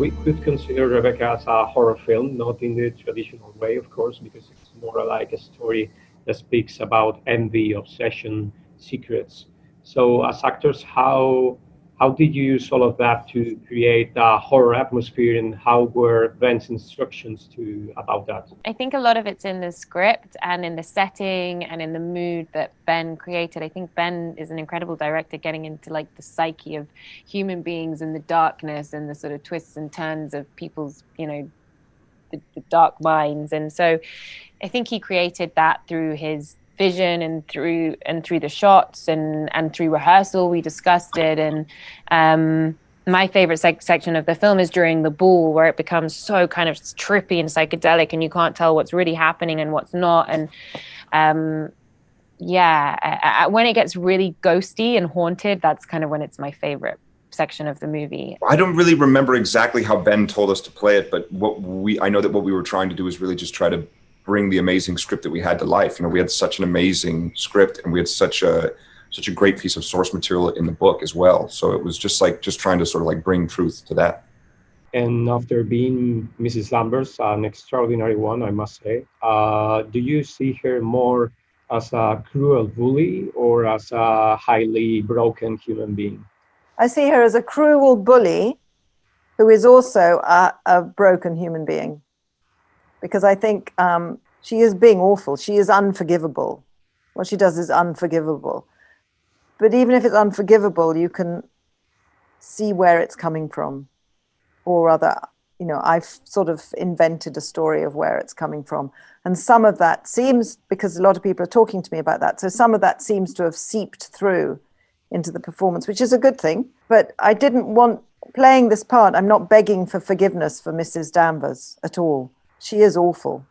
we could consider Rebecca as a horror film, not in the traditional way, of course, because it's more like a story that speaks about envy, obsession, secrets. So, as actors, how did you use all of that to create a horror atmosphere, and how were Ben's instructions to about that? I think a lot of it's in the script and in the setting and in the mood that Ben created. I think Ben is an incredible director, getting into like the psyche of human beings and the darkness and the sort of twists and turns of people's, the dark minds. And so I think he created that through his vision and through the shots and through rehearsal. We discussed it, and my favorite section of the film is during the ball, where it becomes so kind of trippy and psychedelic, and you can't tell what's really happening and what's not. And when it gets really ghosty and haunted, that's kind of when it's my favorite section of the movie. I don't really remember exactly how Ben told us to play it, but I know that what we were trying to do is really just try to bring the amazing script that we had to life. We had such an amazing script, and we had such a great piece of source material in the book as well. So it was just trying to sort of like bring truth to that. And after being Mrs. Lambert, an extraordinary one, I must say, do you see her more as a cruel bully or as a highly broken human being? I see her as a cruel bully who is also a broken human being. Because I think she is being awful. She is unforgivable. What she does is unforgivable. But even if it's unforgivable, you can see where it's coming from. Or rather, I've sort of invented a story of where it's coming from. And some of that seems, because a lot of people are talking to me about that, so some of that seems to have seeped through into the performance, which is a good thing. But I didn't want, playing this part, I'm not begging for forgiveness for Mrs. Danvers at all. She is awful.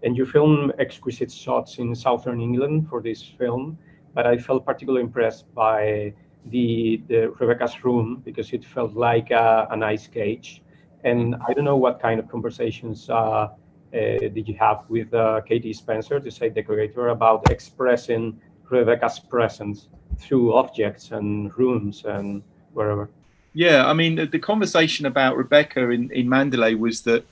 And you film exquisite shots in southern England for this film, but I felt particularly impressed by the Rebecca's room, because it felt like an ice cage. And I don't know what kind of conversations did you have with Katie Spencer, the site decorator, about expressing Rebecca's presence through objects and rooms and wherever. Yeah, I mean, the conversation about Rebecca in Mandalay was that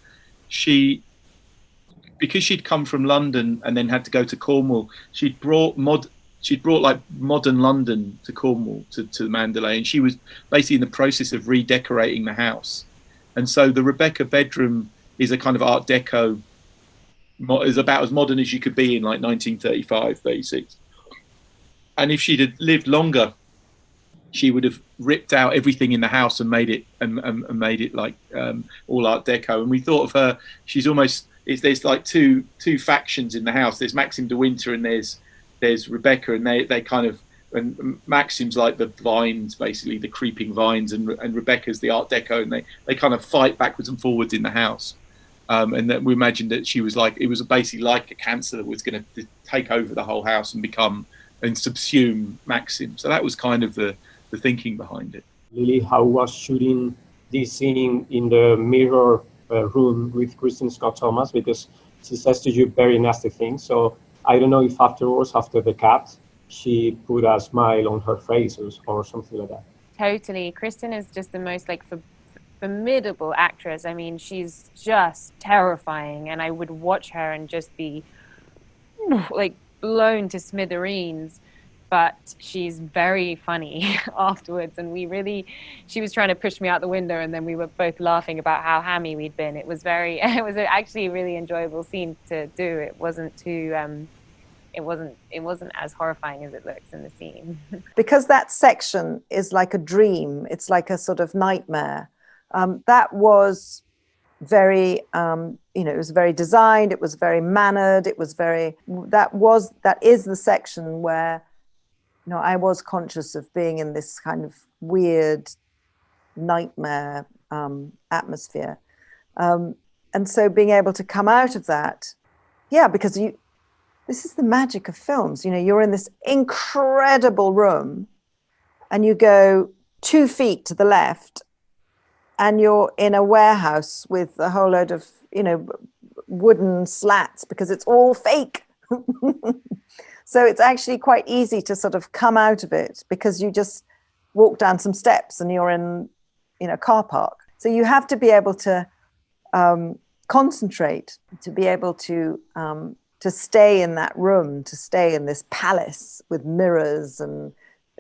because she'd come from London and then had to go to Cornwall, she'd brought like modern London to Cornwall, to Mandalay, and she was basically in the process of redecorating the house. And so the Rebecca bedroom is a kind of Art Deco, is about as modern as you could be in like 1935, 36. And if she'd have lived longer, she would have ripped out everything in the house and made it like all Art Deco. And we thought of her, there's like two factions in the house. There's Maxim de Winter and there's Rebecca, and they kind of, and Maxim's like the vines, basically the creeping vines, and Rebecca's the Art Deco, and they kind of fight backwards and forwards in the house. And that we imagined that she was like, it was basically like a cancer that was going to take over the whole house and subsume Maxim. So that was kind of the thinking behind it. Lily, how was shooting this scene in the mirror room with Kristen Scott Thomas? Because she says to you very nasty things. So I don't know if afterwards, after the cut, she put a smile on her face or something like that. Totally. Kristen is just the most formidable actress. I mean, she's just terrifying, and I would watch her and just be like blown to smithereens. But she's very funny afterwards, and she was trying to push me out the window, and then we were both laughing about how hammy we'd been. It was actually a really enjoyable scene to do. It wasn't too, it wasn't as horrifying as it looks in the scene. Because that section is like a dream. It's like a sort of nightmare. That was very, it was very designed. It was very mannered. That is the section where, I was conscious of being in this kind of weird nightmare atmosphere. And so being able to come out of that, because this is the magic of films. You're in this incredible room and you go 2 feet to the left and you're in a warehouse with a whole load of, wooden slats, because it's all fake. So it's actually quite easy to sort of come out of it, because you just walk down some steps and you're in a car park. So you have to be able to concentrate, to be able to stay in that room, to stay in this palace with mirrors, and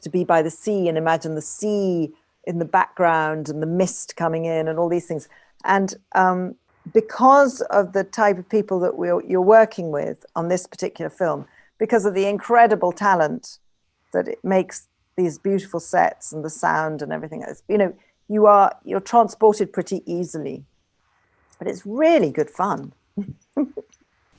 to be by the sea and imagine the sea in the background and the mist coming in and all these things. And because of the type of people that you're working with on this particular film, because of the incredible talent that it makes these beautiful sets and the sound and everything else, you know, you're transported pretty easily. But it's really good fun.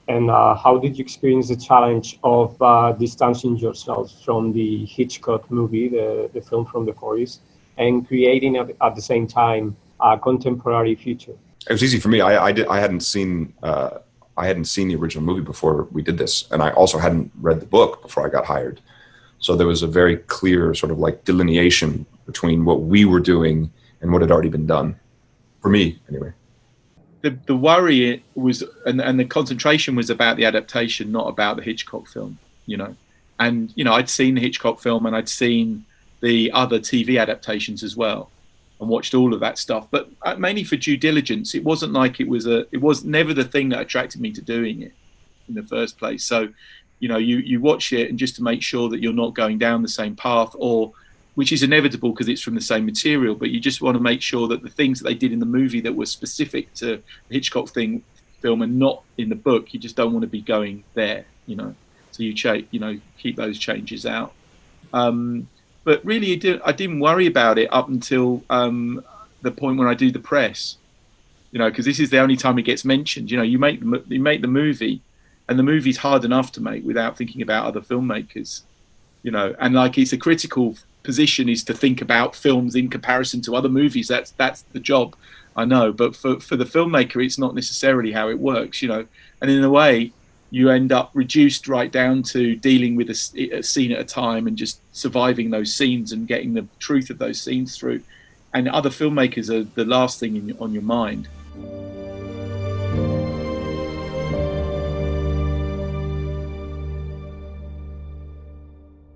And how did you experience the challenge of distancing yourself from the Hitchcock movie, the film from the 40s, and creating at the same time a contemporary future? It was easy for me. I hadn't seen the original movie before we did this, and I also hadn't read the book before I got hired. So there was a very clear sort of like delineation between what we were doing and what had already been done, for me anyway. The worry was, and the concentration was about the adaptation, not about the Hitchcock film, you know. And, you know, I'd seen the Hitchcock film and I'd seen the other TV adaptations as well, and watched all of that stuff, but mainly for due diligence. It wasn't like it was never the thing that attracted me to doing it in the first place. So, you know, you watch it and just to make sure that you're not going down the same path, or which is inevitable because it's from the same material, but you just want to make sure that the things that they did in the movie that were specific to the Hitchcock film and not in the book, you just don't want to be going there, you know. So you keep those changes out. But really, I didn't worry about it up until the point when I do the press, you know, because this is the only time it gets mentioned. You know, you make the movie, and the movie's hard enough to make without thinking about other filmmakers, you know, and like it's a critical position is to think about films in comparison to other movies. That's the job, I know, but for the filmmaker, it's not necessarily how it works, you know. And in a way, you end up reduced right down to dealing with a scene at a time and just surviving those scenes and getting the truth of those scenes through. And other filmmakers are the last thing on your mind.